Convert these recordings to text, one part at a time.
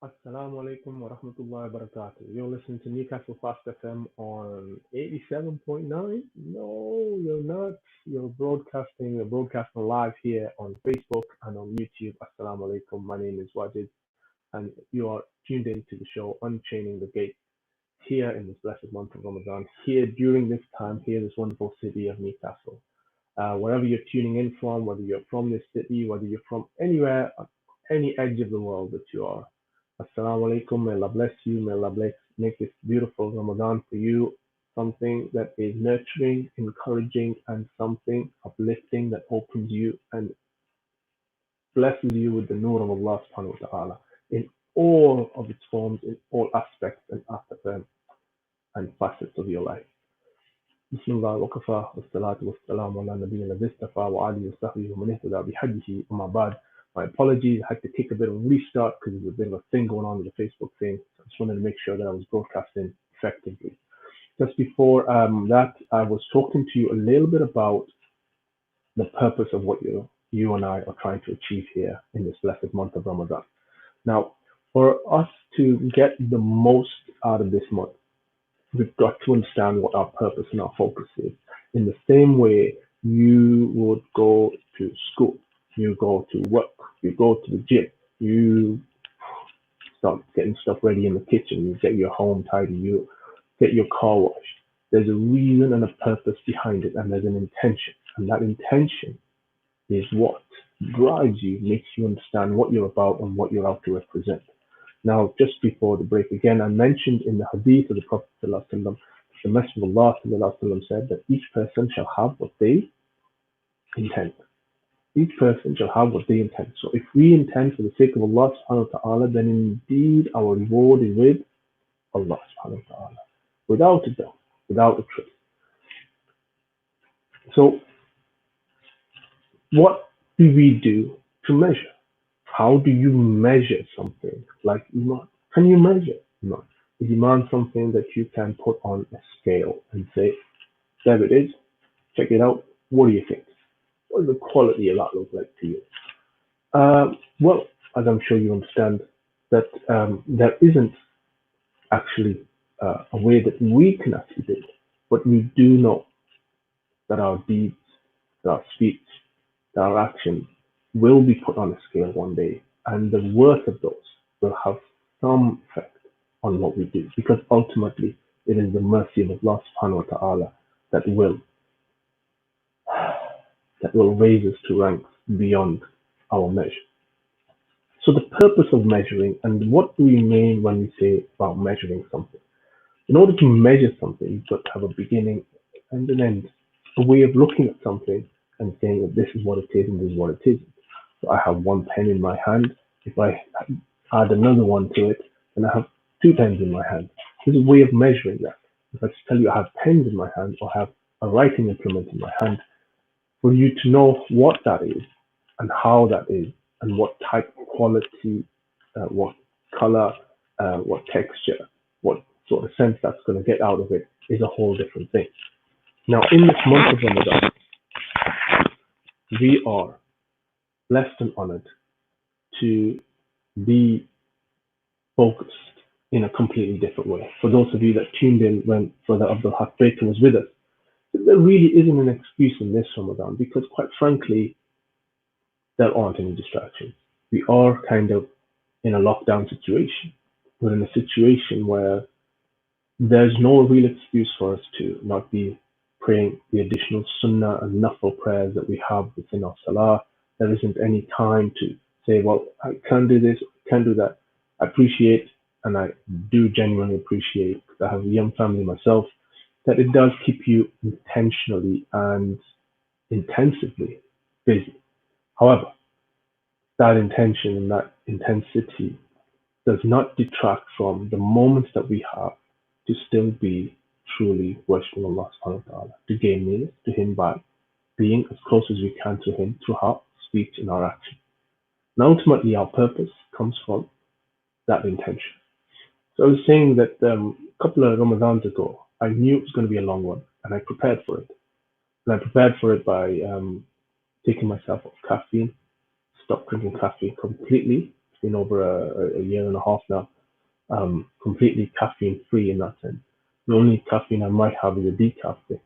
Assalamu alaikum wa rahmatullahi wa barakatuh. You're listening to Newcastle Fast FM on 87.9? No, you're not. You're broadcasting live here on Facebook and on YouTube. Assalamu alaikum. My name is Wajid, and you are tuned in to the show Unchaining the Gates here in this blessed month of Ramadan, here during this time, here in this wonderful city of Newcastle. Wherever you're tuning in from, whether you're from this city, whether you're from anywhere, any edge of the world that you are. Assalamu alaikum. May Allah bless you. May Allah bless, make this beautiful Ramadan for you something that is nurturing, encouraging, and something uplifting that opens you and blesses you with the nur of Allah subhanahu wa ta'ala in all of its forms, in all aspects and facets of your life. بسم الله وكفى والصلاة والسلام على نبينا الذي اصطفى وآله وصحبه ومن اهتدى بهديه أما بعد. My apologies, I had to take a bit of a restart because there's a bit of a thing going on with the Facebook thing. So I just wanted to make sure that I was broadcasting effectively. Just before that, I was talking to you a little bit about the purpose of what you and I are trying to achieve here in this blessed month of Ramadan. Now, for us to get the most out of this month, we've got to understand what our purpose and our focus is. In the same way you would go to school, you go to work, you go to the gym, you start getting stuff ready in the kitchen, you get your home tidy, you get your car washed. There's a reason and a purpose behind it, and there's an intention. And that intention is what drives you, makes you understand what you're about and what you're out to represent. Now, just before the break, again, I mentioned in the hadith of the Prophet ﷺ, the Messenger of Allah ﷺ said that each person shall have what they intend. Each person shall have what they intend. So if we intend for the sake of Allah subhanahu wa ta'ala, then indeed our reward is with Allah subhanahu wa ta'ala. Without a doubt, without a trace. So what do we do to measure? How do you measure something like Iman? Can you measure Iman? Is Iman something that you can put on a scale and say, there it is, check it out, what do you think? What does the quality of that look like to you? Well, as I'm sure you understand, that there isn't actually a way that we can actually do it, but we do know that our deeds, that our speech, that our actions will be put on a scale one day, and the worth of those will have some effect on what we do, because ultimately it is the mercy of Allah subhanahu wa ta'ala that will raise us to ranks beyond our measure. So the purpose of measuring, and what do we mean when we say about measuring something? In order to measure something, you've got to have a beginning and an end, a way of looking at something and saying that this is what it is and this is what it isn't. So I have one pen in my hand. If I add another one to it, then I have two pens in my hand. There's a way of measuring that. If I just tell you I have pens in my hand or have a writing implement in my hand, for you to know what that is and how that is and what type of quality, what color, what texture, what sort of sense that's going to get out of it is a whole different thing. Now, in this month of Ramadan, we are blessed and honored to be focused in a completely different way. For those of you that tuned in when Brother Abdul Haq Baker was with us, there really isn't an excuse in this Ramadan because, quite frankly, there aren't any distractions. We are kind of in a lockdown situation. We're in a situation where there's no real excuse for us to not be praying the additional sunnah and nafil prayers that we have within our salah. There isn't any time to say, well, I can't do this, can't do that. I appreciate, and I do genuinely appreciate, because I have a young family myself, that it does keep you intentionally and intensively busy. However, that intention and that intensity does not detract from the moments that we have to still be truly worshiping Allah subhanahu wa ta'ala, to gain near to Him by being as close as we can to Him through our speech and our action. And ultimately, our purpose comes from that intention. So I was saying that a couple of Ramadans ago, I knew it was going to be a long one, and I prepared for it. And I prepared for it by taking myself off caffeine, stopped drinking caffeine completely been over a year and a half now, completely caffeine free in that sense. The only caffeine I might have is a decaf thing.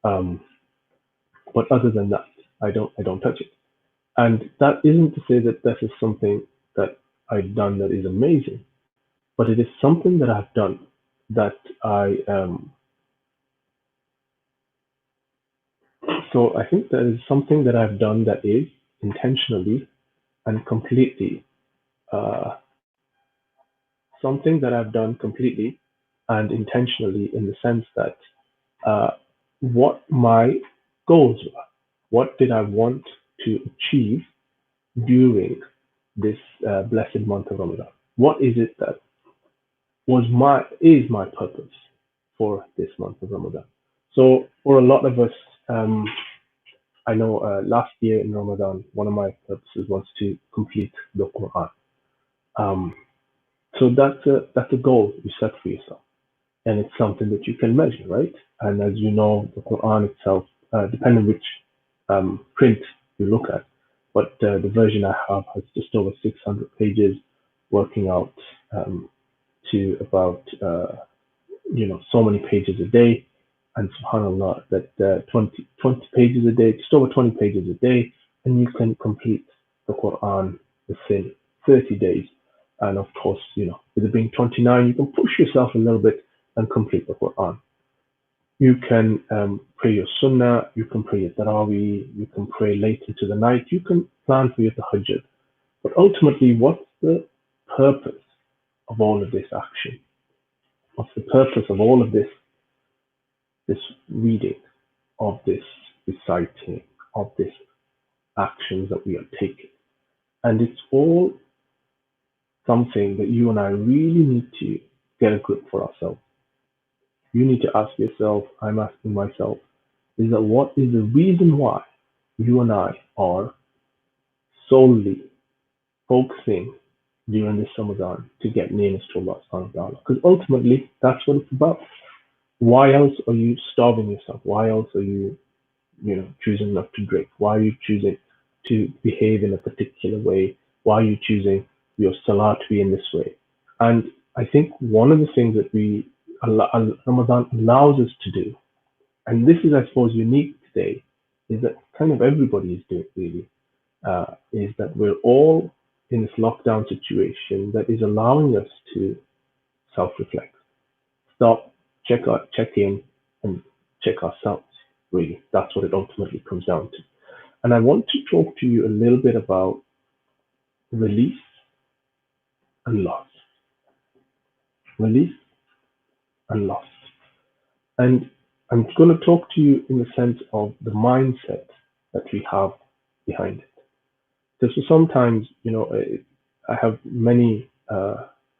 Um, but other than that, I don't touch it. And that isn't to say that this is something that I've done that is amazing, but it is something that I've done that I so I think that is something that I've done that is intentionally and completely uh, something that I've done completely and intentionally in the sense that uh, what my goals were. What did I want to achieve during this blessed month of Ramadan? What is it that is my purpose for this month of Ramadan? So for a lot of us, um, I know last year in Ramadan, one of my purposes was to complete the Quran. Um, so that's a goal you set for yourself, and it's something that you can measure, right? And as you know, the Quran itself, depending which print you look at, but the version I have has just over 600 pages, working out um, to about so many pages a day, and subhanallah, that 20 pages a day, just over 20 pages a day, and you can complete the Quran within 30 days. And of course, with it being 29, you can push yourself a little bit and complete the Quran. You can pray your sunnah, you can pray your tarawih, you can pray late into the night, you can plan for your tahajjud. But ultimately, what's the purpose of all of this action? What's the purpose of all of this reading, of this reciting, of this actions that we are taking? And it's all something that you and I really need to get a grip for ourselves. You need to ask yourself, I'm asking myself, is that what is the reason why you and I are solely focusing during this Ramadan to get nearness to Allah subhanahu wa ta'ala? Because ultimately, that's what it's about. Why else are you starving yourself? Why else are you, choosing not to drink? Why are you choosing to behave in a particular way? Why are you choosing your salah to be in this way? And I think one of the things that Ramadan allows us to do, and this is, I suppose, unique today, is that kind of everybody is doing really, is that we're all in this lockdown situation that is allowing us to self-reflect, stop, check in, and check ourselves. Really, that's what it ultimately comes down to. And I want to talk to you a little bit about release and loss, release and loss. And I'm going to talk to you in the sense of the mindset that we have behind it. Because sometimes, I have many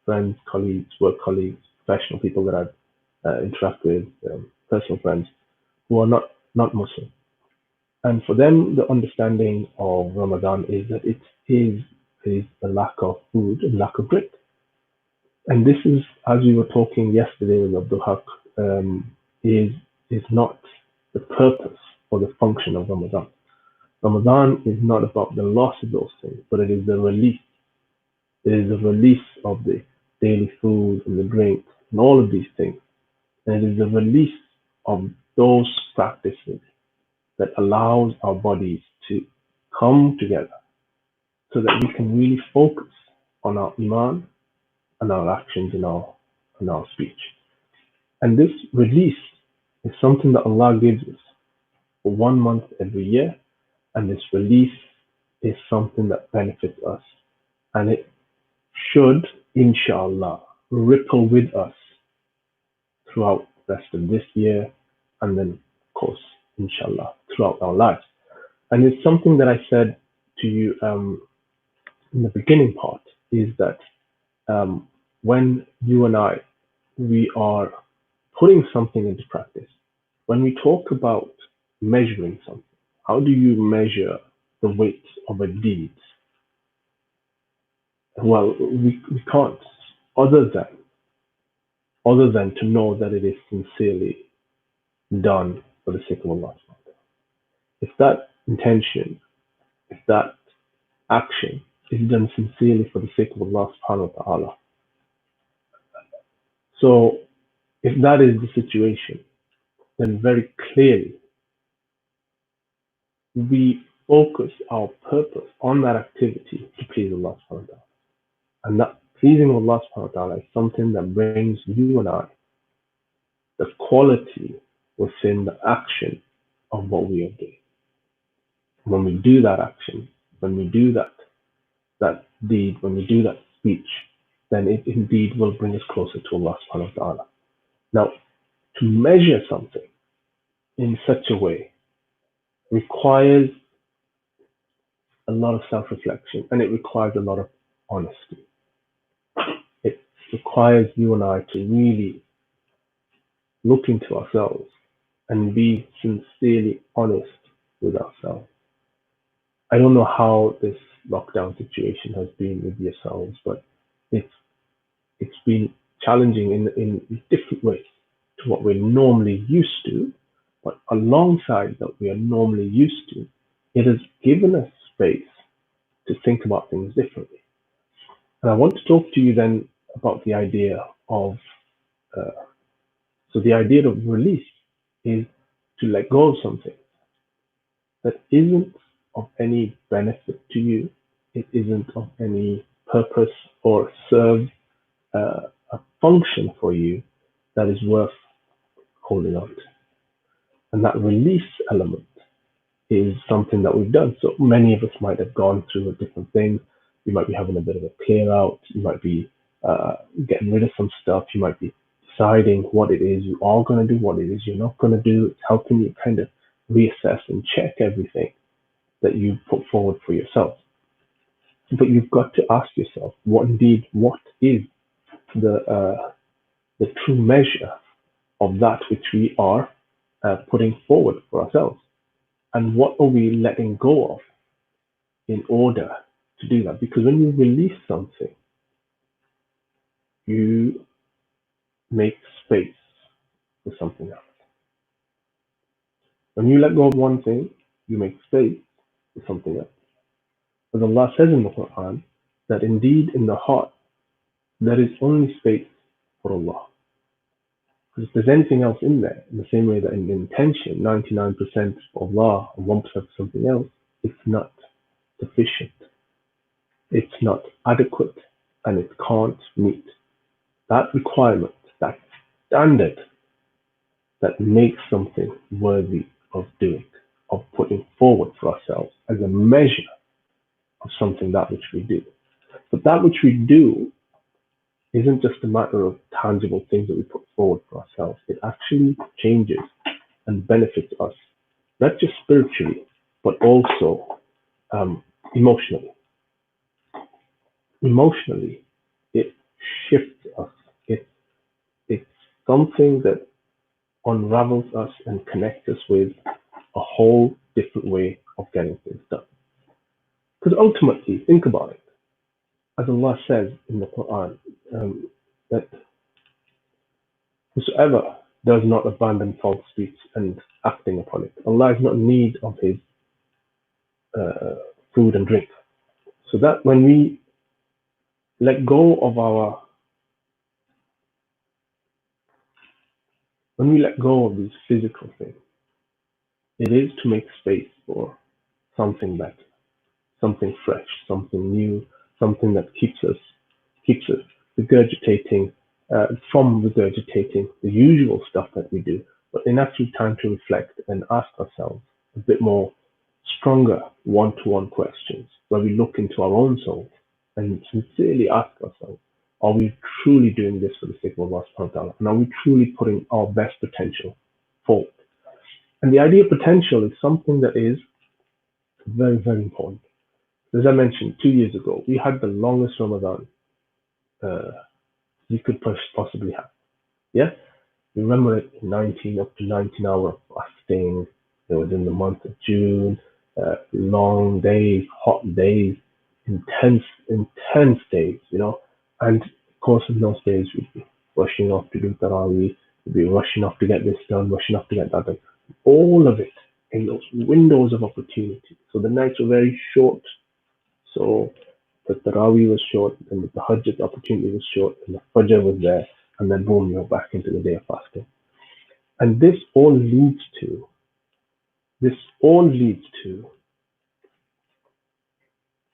friends, colleagues, work colleagues, professional people that I've interact with, personal friends who are not Muslim. And for them, the understanding of Ramadan is that it is the lack of food and lack of drink. And this is, as we were talking yesterday with Abdul Haq, is is not the purpose or the function of Ramadan. Ramadan is not about the loss of those things, but it is the release. It is the release of the daily food and the drink and all of these things. And it is the release of those practices that allows our bodies to come together so that we can really focus on our iman and our actions and our speech. And this release is something that Allah gives us for 1 month every year, and this release is something that benefits us, and it should, inshallah, ripple with us throughout the rest of this year, and then, of course, inshallah, throughout our lives. And it's something that I said to you in the beginning part, is that when you and I, we are putting something into practice, when we talk about measuring something, how do you measure the weight of a deed? Well, we can't, other than to know that it is sincerely done for the sake of Allah. If that intention, if that action is done sincerely for the sake of Allah subhanahu wa ta'ala. So if that is the situation, then very clearly we focus our purpose on that activity to please Allah subhanahu wa ta'ala. And that pleasing Allah subhanahu wa ta'ala is something that brings you and I the quality within the action of what we are doing. When we do that action, when we do that deed, when we do that speech, then it indeed will bring us closer to Allah subhanahu wa ta'ala. Now, to measure something in such a way requires a lot of self-reflection and it requires a lot of honesty. It requires you and I to really look into ourselves and be sincerely honest with ourselves. I don't know how this lockdown situation has been with yourselves, but it's been challenging in different ways to what we're normally used to. But alongside that we are normally used to, it has given us space to think about things differently. And I want to talk to you then about the idea of the idea of release is to let go of something that isn't of any benefit to you. It isn't of any purpose or serves a function for you that is worth holding on to. And that release element is something that we've done. So many of us might have gone through a different thing. You might be having a bit of a clear out. You might be getting rid of some stuff. You might be deciding what it is you are going to do, what it is you're not going to do. It's helping you kind of reassess and check everything that you put forward for yourself. But you've got to ask yourself, what is the true measure of that which we are putting forward for ourselves? And what are we letting go of in order to do that? Because when you release something, you make space for something else. When you let go of one thing, you make space for something else. As Allah says in the Quran, that indeed in the heart, there is only space for Allah. Because if there's anything else in there, in the same way that in the intention, 99% for Allah and 1% for something else, it's not sufficient. It's not adequate, and it can't meet that requirement, that standard that makes something worthy of doing, of putting forward for ourselves as a measure of something that which we do. But that which we do isn't just a matter of tangible things that we put forward for ourselves. It actually changes and benefits us, not just spiritually, but also emotionally. Emotionally, it shifts us. It's something that unravels us and connects us with a whole different way of getting things done. Because ultimately, think about it. As Allah says in the Quran, that whosoever does not abandon false speech and acting upon it, Allah is not in need of his food and drink. So that when we let go of these physical things, it is to make space for something better, something fresh, something new, something that keeps us regurgitating from regurgitating the usual stuff that we do, but in actually time to reflect and ask ourselves a bit more stronger one-to-one questions where we look into our own souls and sincerely ask ourselves, are we truly doing this for the sake of Allah subhanahu wa ta'ala? And are we truly putting our best potential forward? And the idea of potential is something that is very, very important. As I mentioned, 2 years ago, we had the longest Ramadan you could possibly have. Yeah? Remember it, 19 up to 19-hour fasting. It was in the month of June. Long days, hot days, intense days, And of course, in those days, we'd be rushing off to do Tarawih, we'd be rushing off to get this done, rushing off to get that done. All of it in those windows of opportunity. So the nights were very short. So The Tarawih was short, and the Tahajjud opportunity was short, and the Fajr was there, and then boom, you're back into the day of fasting. And this all leads to,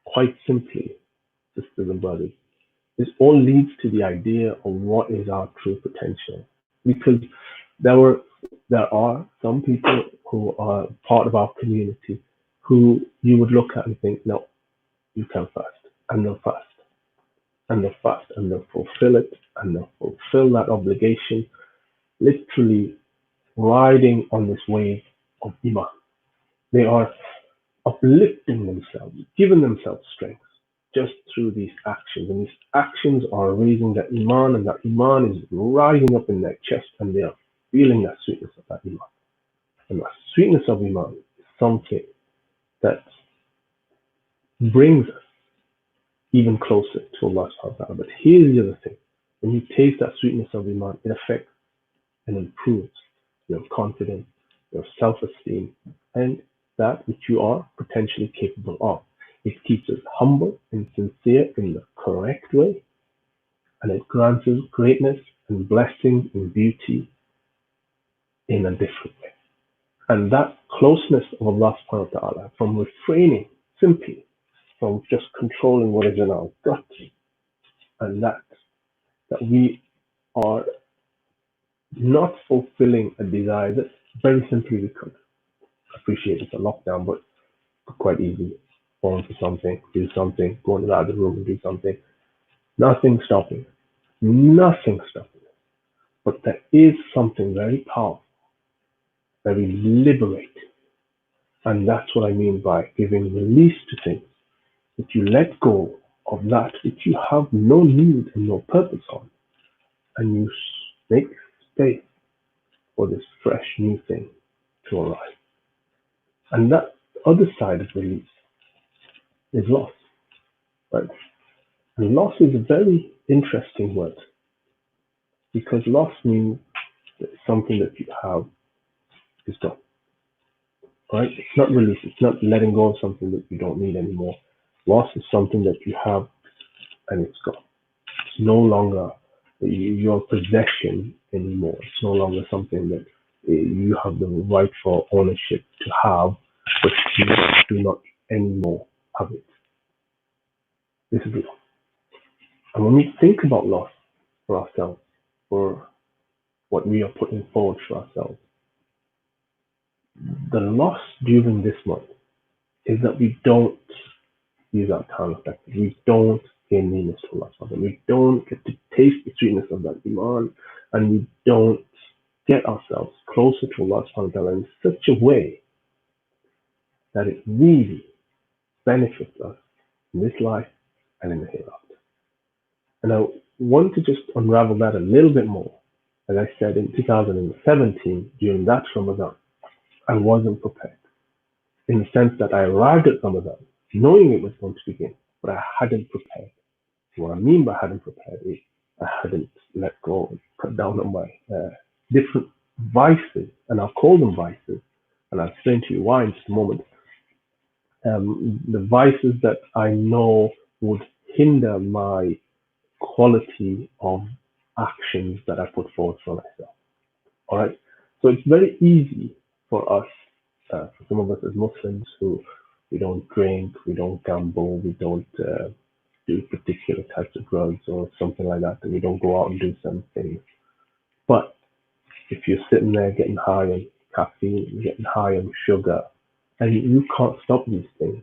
quite simply, sisters and brothers, this all leads to the idea of what is our true potential. Because there were there are some people who are part of our community who you would look at and think, no, you can fast, and they'll fast, and they'll fast, and they'll fulfill it, and they'll fulfill that obligation, literally riding on this wave of iman. They are uplifting themselves, giving themselves strength just through these actions. And these actions are raising that iman, and that iman is rising up in their chest, and they are feeling that sweetness of that iman. And that sweetness of iman is something that brings us even closer to Allah subhanahu wa ta'ala. But here's the other thing. When you taste that sweetness of iman, it affects and improves your confidence, your self-esteem, and that which you are potentially capable of. It keeps us humble and sincere in the correct way, and it grants us greatness and blessings and beauty in a different way. And that closeness of Allah subhanahu wa ta'ala, from refraining simply from just controlling what is in our gut, and that we are not fulfilling a desire that very simply we could. Appreciate it's a lockdown, but quite easy. Go into something, do something, go into the other room and do something. Nothing stopping. Nothing stopping. But there is something very powerful, very liberating. And that's what I mean by giving release to things. That you let go of that which you have no need and no purpose on. And you make space for this fresh new thing to arrive. And that other side of release is loss. Right? And loss is a very interesting word, because loss means that something that you have is done. Right? It's not release. It's not letting go of something that you don't need anymore. Loss is something that you have and it's gone. It's no longer your possession anymore. It's no longer something that you have the rightful ownership to have, but you do not anymore have it. This is loss. And when we think about loss for ourselves, for what we are putting forward for ourselves, the loss during this month is that we don't use our time effectively. We don't gain nearness to Allah. We don't get to taste the sweetness of that iman, and we don't get ourselves closer to Allah subhanahu wa ta'ala in such a way that it really benefits us in this life and in the hereafter. And I want to just unravel that a little bit more. As I said, in 2017, during that Ramadan, I wasn't prepared, in the sense that I arrived at Ramadan knowing it was going to begin, but I hadn't prepared. What I mean by hadn't prepared is I hadn't let go and cut down on my different vices, and I'll call them vices, and I'll explain to you why in just a moment. The vices that I know would hinder my quality of actions that I put forward for myself. All right. So it's very easy for us, for some of us as Muslims, who we don't drink, we don't gamble, we don't do particular types of drugs or something like that, and we don't go out and do some things. But if you're sitting there getting high on caffeine, getting high on sugar, and you can't stop these things,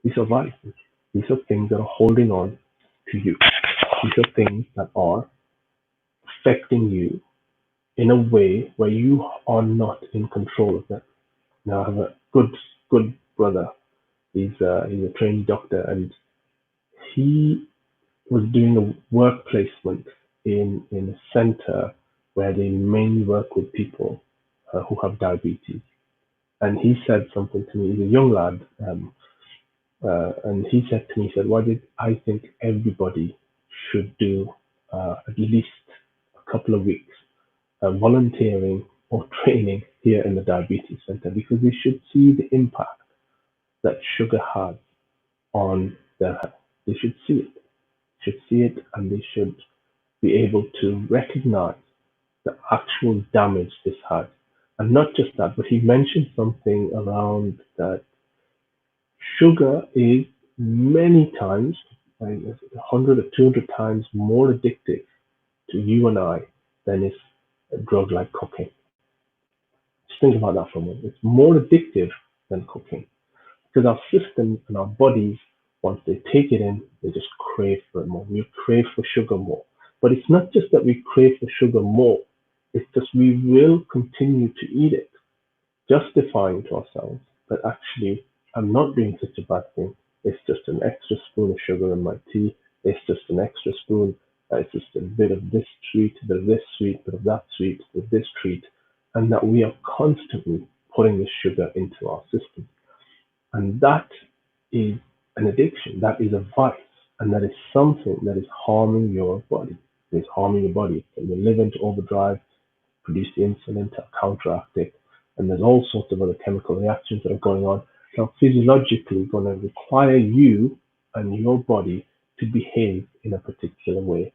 these are vices. These are things that are holding on to you. These are things that are affecting you in a way where you are not in control of them. Now, I have a good brother. He's a trained doctor, and he was doing a work placement in a center where they mainly work with people who have diabetes. And he said something to me. He's a young lad, and he said to me, he said, "Why did I think everybody should do at least a couple of weeks volunteering or training here in the diabetes center, because they should see the impact that sugar has on their health. They should see it. Should see it, and they should be able to recognize the actual damage this had. And not just that, but he mentioned something around that sugar is many times, like 100 or 200 times more addictive to you and I than is a drug like cocaine. Just think about that for a moment. It's more addictive than cocaine because our systems and our bodies, once they take it in, they just crave for it more. We crave for sugar more. But it's not just that we crave for sugar more, it's just we will continue to eat it, justifying to ourselves that actually I'm not doing such a bad thing. It's just an extra spoon of sugar in my tea. It's just an extra spoon. It's just a bit of this sweet, a bit of this sweet, a bit of that sweet, a bit of this treat. And that we are constantly putting this sugar into our system. And that is an addiction. That is a vice. And that is something that is harming your body. It is harming your body. And you live into overdrive, produce the insulin to counteract it. And there's all sorts of other chemical reactions that are going on that are physiologically going to require you and your body to behave in a particular way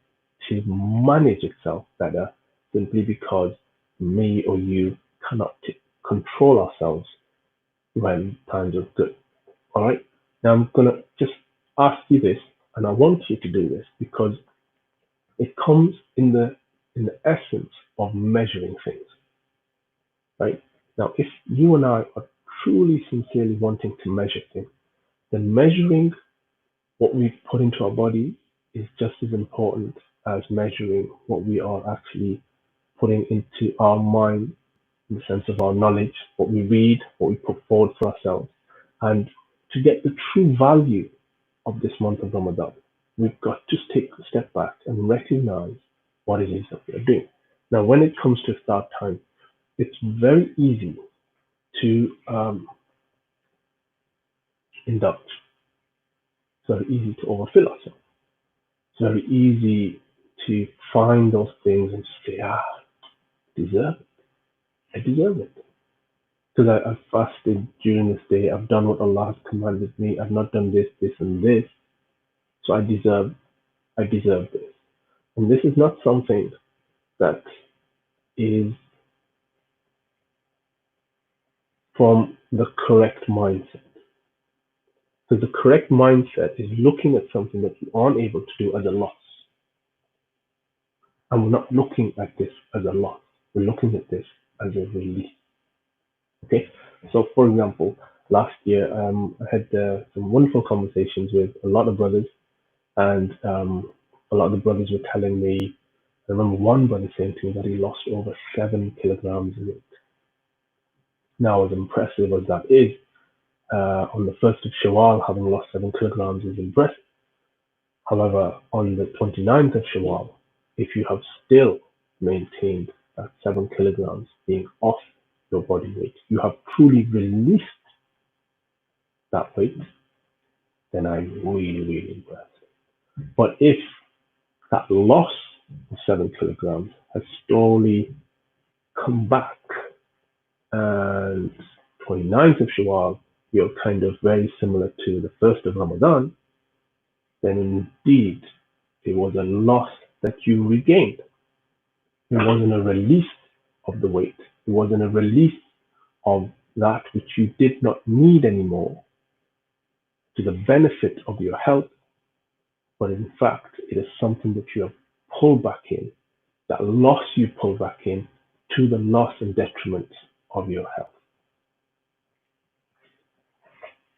to manage itself better simply because me or you cannot control ourselves when times are good. All right. Now I'm going to just ask you this, and I want you to do this because it comes in the essence of measuring things, right? Now, if you and I are truly sincerely wanting to measure things, then measuring what we put into our body is just as important as measuring what we are actually putting into our mind in the sense of our knowledge, what we read, what we put forward for ourselves. And to get the true value of this month of Ramadan, we've got to take a step back and recognize what it is that we are doing. Now, when it comes to start time, it's very easy to indulge. It's very easy to overfill ourselves. It's very easy to find those things and say, I deserve it. I deserve it. Because I've fasted during this day. I've done what Allah has commanded me. I've not done this, this, and this. So I deserve this. And this is not something that is from the correct mindset. Because the correct mindset is looking at something that you aren't able to do as a loss. And we're not looking at this as a loss. We're looking at this as a release. Okay. So, for example, last year I had some wonderful conversations with a lot of brothers, and a lot of the brothers were telling me. I remember one brother saying to me that he lost over 7 kilograms in weight. Now, as impressive as that is, on the 1st of Shawwal, having lost 7 kilograms is impressive. However, on the 29th of Shawwal, if you have still maintained that 7 kilograms being off your body weight, you have truly released that weight, then I'm really, really impressed. But if that loss of 7 kilograms has slowly come back and 29th of Shawwal, you're kind of very similar to the 1st of Ramadan, then indeed it was a loss that you regained. It wasn't a release of the weight. It wasn't a release of that which you did not need anymore to the benefit of your health, but in fact, it is something that you have pulled back in, that loss you pull back in to the loss and detriment of your health.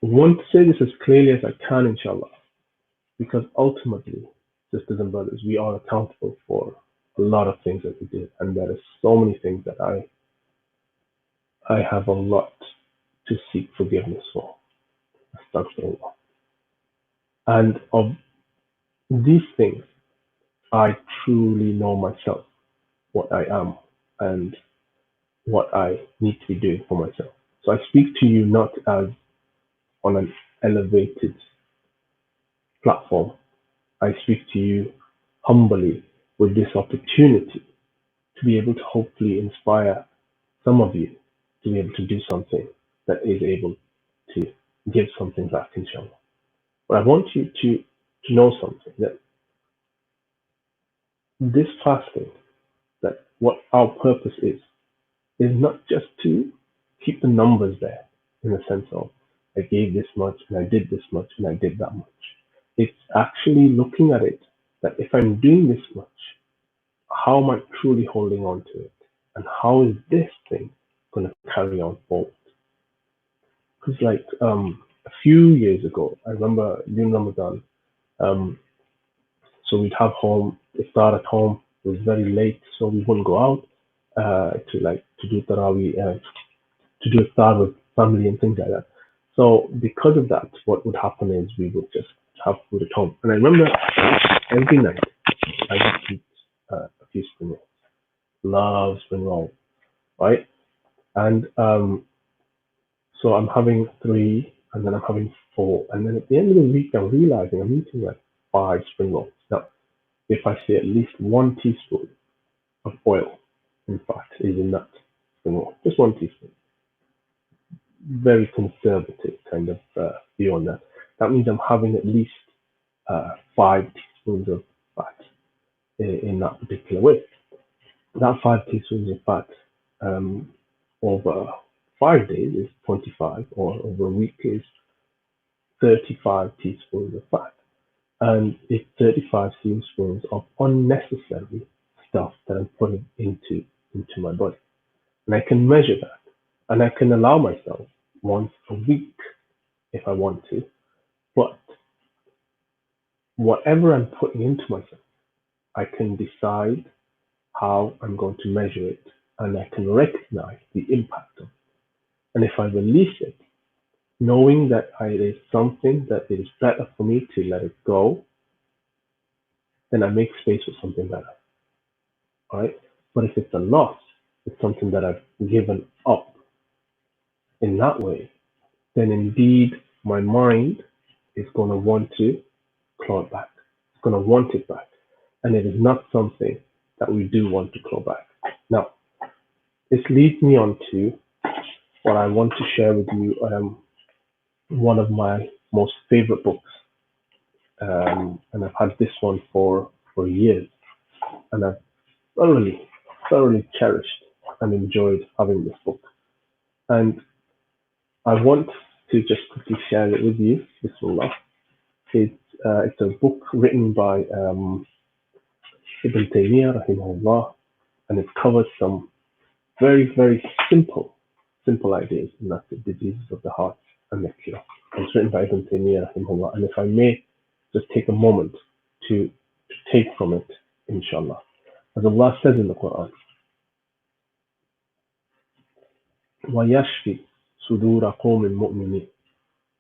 I want to say this as clearly as I can, inshallah, because ultimately, sisters and brothers, we are accountable for a lot of things that we do, and there are so many things that I have a lot to seek forgiveness for. Astaghfirullah. And of these things, I truly know myself, what I am, and what I need to be doing for myself. So I speak to you not as on an elevated platform. I speak to you humbly with this opportunity to be able to hopefully inspire some of you to be able to do something that is able to give something back, inshallah. But I want you to to know something that this fasting, that what our purpose is not just to keep the numbers there in the sense of I gave this much and I did this much and I did that much. It's actually looking at it that if I'm doing this much, how am I truly holding on to it? And how is this thing going to carry on forward? Because a few years ago, I remember during Ramadan, um, so we'd have home, start at home. It was very late, so we wouldn't go out to do tarawih, to do iftar with family and things like that. So because of that, what would happen is we would just have food at home. And I remember every night I would eat a few spring rolls. Love spring rolls, right? And so I'm having three, and then I'm having four, and then at the end of the week, I'm realizing I'm eating like five spring rolls. Now, if I say at least 1 teaspoon of oil in fat is in that spring roll, just 1 teaspoon, very conservative kind of view on that. That means I'm having at least 5 teaspoons of fat in that particular way. That 5 teaspoons of fat um, over 5 days is 25, or over a week is 35 teaspoons of fat. And it's 35 teaspoons of unnecessary stuff that I'm putting into my body. And I can measure that. And I can allow myself once a week if I want to. But whatever I'm putting into myself, I can decide how I'm going to measure it and I can recognize the impact of it. And if I release it, knowing that it is something that it is better for me to let it go, then I make space for something better. All right. But if it's a loss, it's something that I've given up in that way, then indeed my mind is going to want to claw it back. It's going to want it back. And it is not something that we do want to claw back. Now, this leads me on to what I want to share with you. One of my most favorite books, and I've had this one for years, and I've thoroughly cherished and enjoyed having this book. And I want to just quickly share it with you. Bismillah. It's a book written by Ibn Taymiyyah, rahimahullah, and it covers some very simple ideas, and that's the diseases of the heart and the cure. It's written by Ibn Taymiyyah, rahimahullah, and if I may just take a moment to take from it, inshallah. As Allah says in the Quran, وَيَشْفِ صُدُورَ قَوْمٍ مُؤْمِنِينَ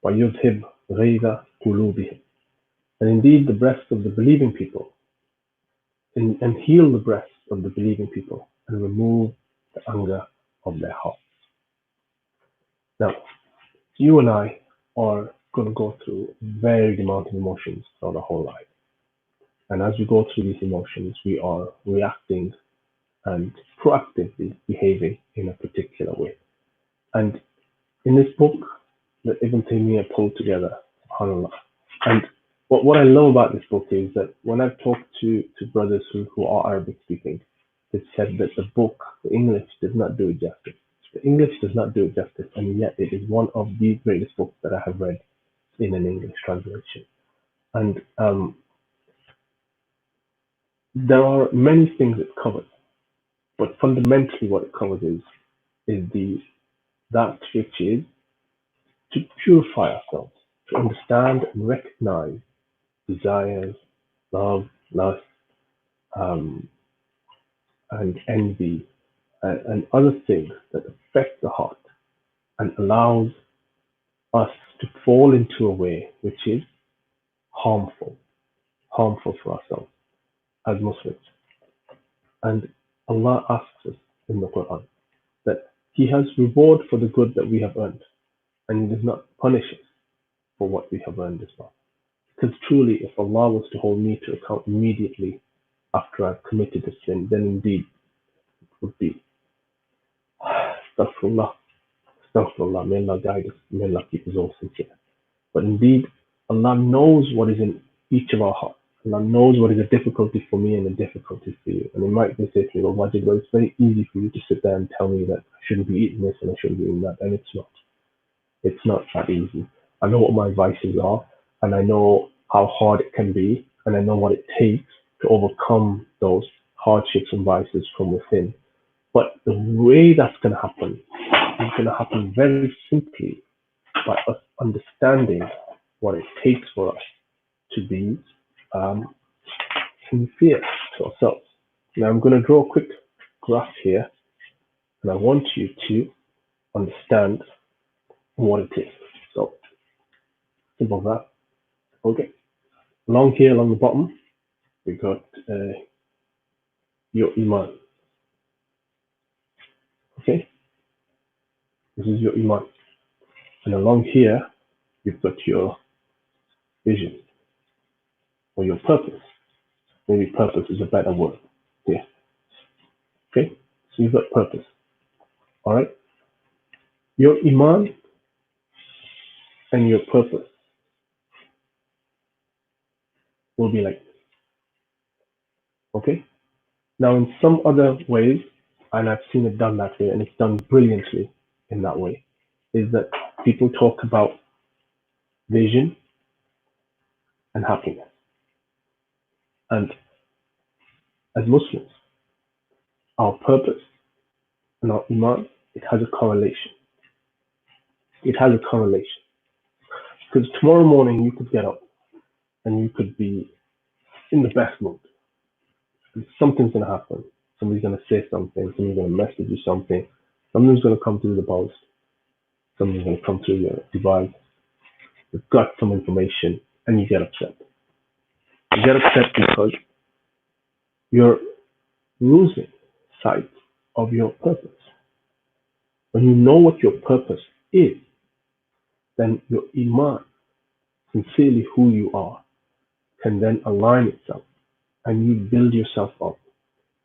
وَيُذْهِبْ غَيْظَ قُلُوبِهِمْ. And indeed, the breasts of the believing people, and heal the breasts of the believing people, and remove the anger of their hearts. Now, you and I are going to go through very demanding emotions throughout our whole life. And as we go through these emotions, we are reacting and proactively behaving in a particular way. And in this book that Ibn Taymiyyah pulled together, subhanAllah, and what I love about this book is that when I've talked to brothers who are Arabic speaking, they've said that the book, the English, does not do it justice. The English does not do it justice, and yet it is one of the greatest books that I have read in an English translation. And there are many things it covers, but fundamentally what it covers is that which is to purify ourselves, to understand and recognize desires, love, lust, um, and envy, and other things that affect the heart and allows us to fall into a way which is harmful, harmful for ourselves as Muslims. And Allah asks us in the Quran that He has reward for the good that we have earned, and He does not punish us for what we have earned as well. Because truly, if Allah was to hold me to account immediately after I've committed a sin, then indeed it would be astaghfirullah, astaghfirullah, may Allah guide us, may Allah keep us all sincere. But indeed, Allah knows what is in each of our hearts. Allah knows what is a difficulty for me and a difficulty for you. And it might be say to me, well, Wajid, well, it's very easy for you to sit there and tell me that I shouldn't be eating this and I shouldn't be eating that. And it's not. It's not that easy. I know what my vices are, and I know how hard it can be, and I know what it takes to overcome those hardships and vices from within. But the way that's going to happen is going to happen very simply by us understanding what it takes for us to be um, sincere to ourselves. Now, I'm going to draw a quick graph here, and I want you to understand what it is. So, simple graph. Okay. Along here, along the bottom, we got your iman. Okay, this is your iman, and along here, you've got your vision or your purpose. Maybe purpose is a better word. Yeah. Okay, so you've got purpose. All right. Your iman and your purpose will be like this. Okay. Now, in some other ways, and I've seen it done that way, and it's done brilliantly in that way, is that people talk about vision and happiness. And as Muslims, our purpose and our iman, it has a correlation. It has a correlation. Because tomorrow morning you could get up and you could be in the best mood. And something's going to happen. Somebody's going to say something. Somebody's going to message you something. Something's going to come through the post. Something's going to come through your device. You've got some information and you get upset. You get upset because you're losing sight of your purpose. When you know what your purpose is, then your iman, sincerely who you are, can then align itself and you build yourself up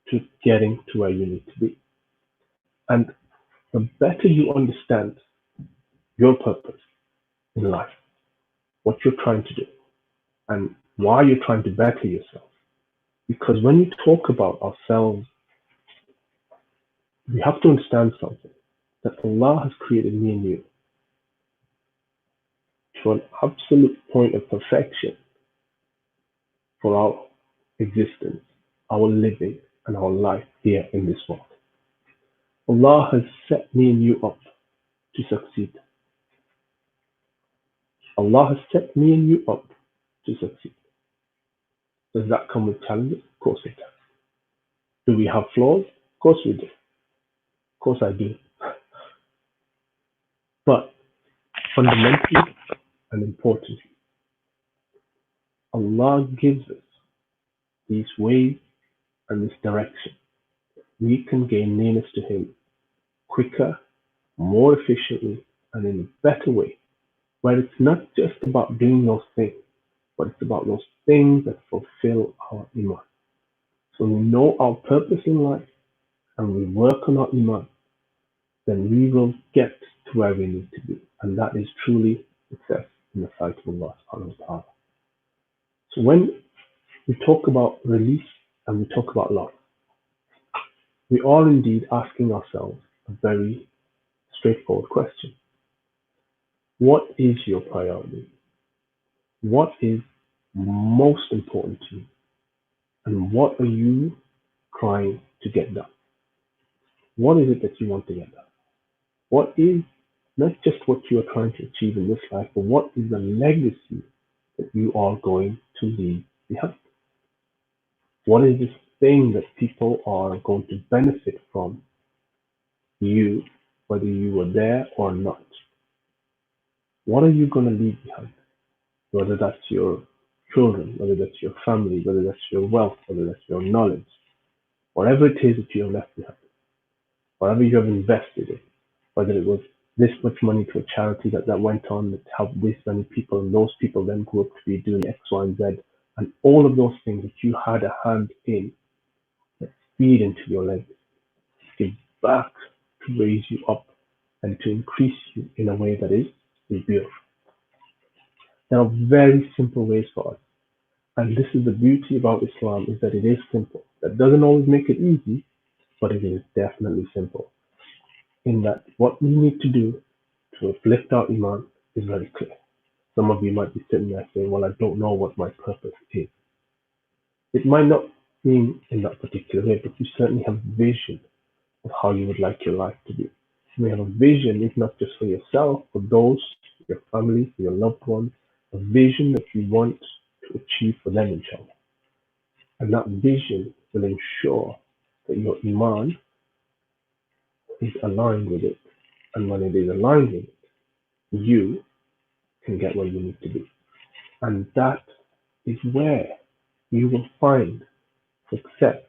to getting to where you need to be. And the better you understand your purpose in life, what you're trying to do, and why you're trying to better yourself. Because when we talk about ourselves, we have to understand something that Allah has created me and you to an absolute point of perfection for our existence, our living, and our life here in this world. Allah has set me and you up to succeed. Allah has set me and you up to succeed. Does that come with challenges? Of course it does. Do we have flaws? Of course we do. Of course I do. But fundamentally and importantly, Allah gives us these ways and this direction. We can gain nearness to Him quicker, more efficiently, and in a better way, where it's not just about doing those things, but it's about those things that fulfill our iman. So we know our purpose in life and we work on our iman, then we will get to where we need to be. And that is truly success in the sight of Allah subhanahu wa ta'ala. So when we talk about release and we talk about love, we are indeed asking ourselves a very straightforward question. What is your priority? What is most important to you? And what are you trying to get done? What is it that you want to get done? What is not just what you are trying to achieve in this life, but what is the legacy that you are going to leave behind? What is this thing that people are going to benefit from you, whether you were there or not? What are you going to leave behind? Whether that's your children, whether that's your family, whether that's your wealth, whether that's your knowledge, whatever it is that you have left behind, whatever you have invested in, whether it was this much money to a charity that went on that helped this many people, and those people then grew up to be doing X, Y, and Z, and all of those things that you had a hand in that feed into your legacy, give back to raise you up and to increase you in a way that is beautiful. There are very simple ways for us And this is the beauty about Islam is that it is simple. That doesn't always make it easy, but it is definitely simple. In that what we need to do to uplift our iman is very clear. Some of you might be sitting there saying, well, I don't know what my purpose is. It might not mean in that particular way, but you certainly have a vision of how you would like your life to be. You may have a vision, if not just for yourself, for those, your family, for your loved ones, a vision that you want to achieve for them, inshallah. And that vision will ensure that your iman is aligned with it. And when it is aligned with it, you can get where you need to be. And that is where you will find success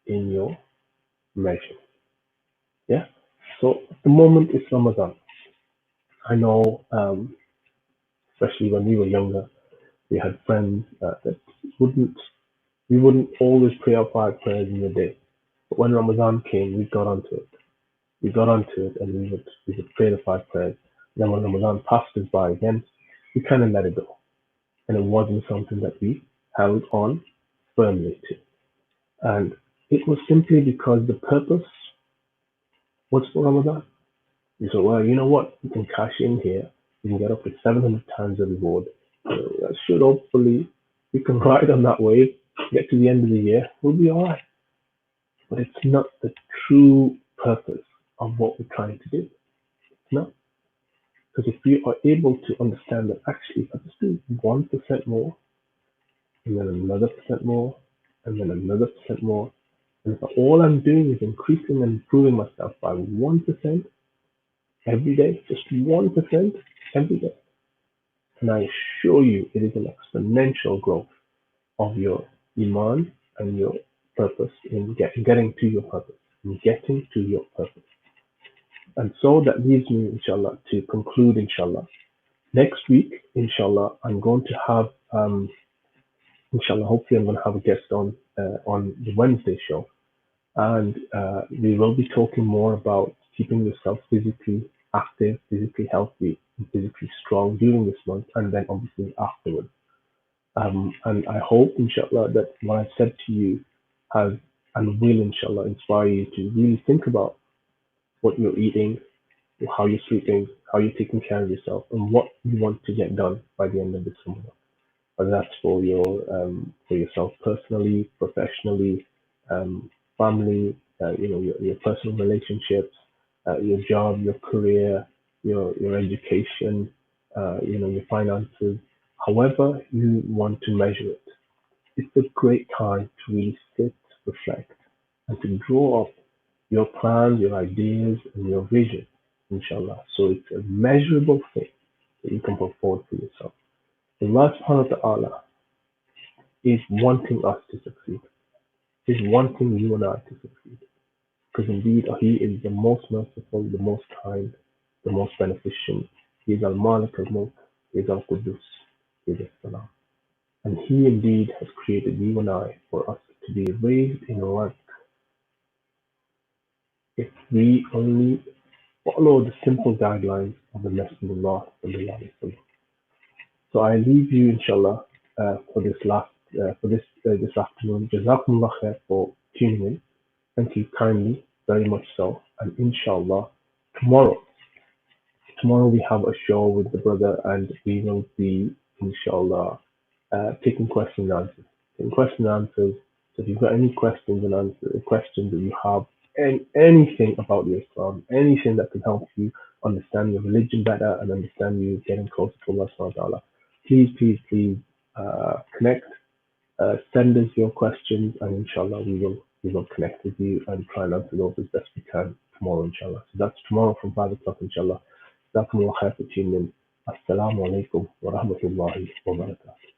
in your measure. Yeah. So at the moment it's Ramadan. I know, especially when we were younger, we had friends that wouldn't we wouldn't always pray our 5 prayers in a day. But when Ramadan came, we got onto it. We got onto it, and we would pray the 5 prayers. Then when Ramadan passed us by again, we kind of let it go, and it wasn't something that we held on firmly to. And it was simply because the purpose was for Ramadan. We said, well, you know what? We can cash in here. We can get up to 700 times the reward. That should hopefully, we can ride on that wave, get to the end of the year, we'll be all right. But it's not the true purpose of what we're trying to do. It's not. Because if we are able to understand that actually, if I just do 1% more, and then another percent more, and then another percent more, and if all I'm doing is increasing and improving myself by 1% every day, just 1% every day, and I assure you it is an exponential growth of your iman and your purpose in getting to your purpose, in getting to your purpose. And so that leads me, inshallah, to conclude, inshallah. Next week, inshallah, I'm going to have, inshallah, hopefully I'm going to have a guest on the Wednesday show. And we will be talking more about keeping yourself physically active, physically healthy, and physically strong during this month, and then obviously afterwards. And I hope, inshallah, that what I've said to you has and will, inshallah, inspire you to really think about what you're eating, how you're sleeping, how you're taking care of yourself, and what you want to get done by the end of this summer. Whether that's for yourself personally, professionally, family, your personal relationships, your job, your career, your education, your finances. However you want to measure it, it's a great time to really sit, reflect, and to draw up your plans, your ideas, and your vision, inshallah. So it's a measurable thing that you can put forward for yourself. Allah subhanahu wa ta'ala is wanting us to succeed, is wanting you and I to succeed. Because indeed, He is the most merciful, the most kind, the most beneficent. He is Al Malik Al Mulk, He is Al Qudus, He is Al Salam. And He indeed has created you and I for us to be raised in rank if we only follow the simple guidelines of the Messenger of Allah. So I leave you, inshallah, for this afternoon. Jazakumullah khair for tuning in. Thank you kindly, very much so. And inshallah, tomorrow, tomorrow we have a show with the brother, and we will be, inshallah, taking question and answers. Taking question and answers. So if you've got any questions and answers, questions that you have, and anything about your Islam, anything that can help you understand your religion better and understand you getting closer to Allah subhanahu wa ta'ala, please connect, send us your questions, and inshallah we will connect with you and try and answer those as best we can tomorrow, inshallah. So that's tomorrow from 5 o'clock, inshallah. Jazakumullah khair for tuning in. Assalamu alaikum wa rahmatullahi wa barakatuh.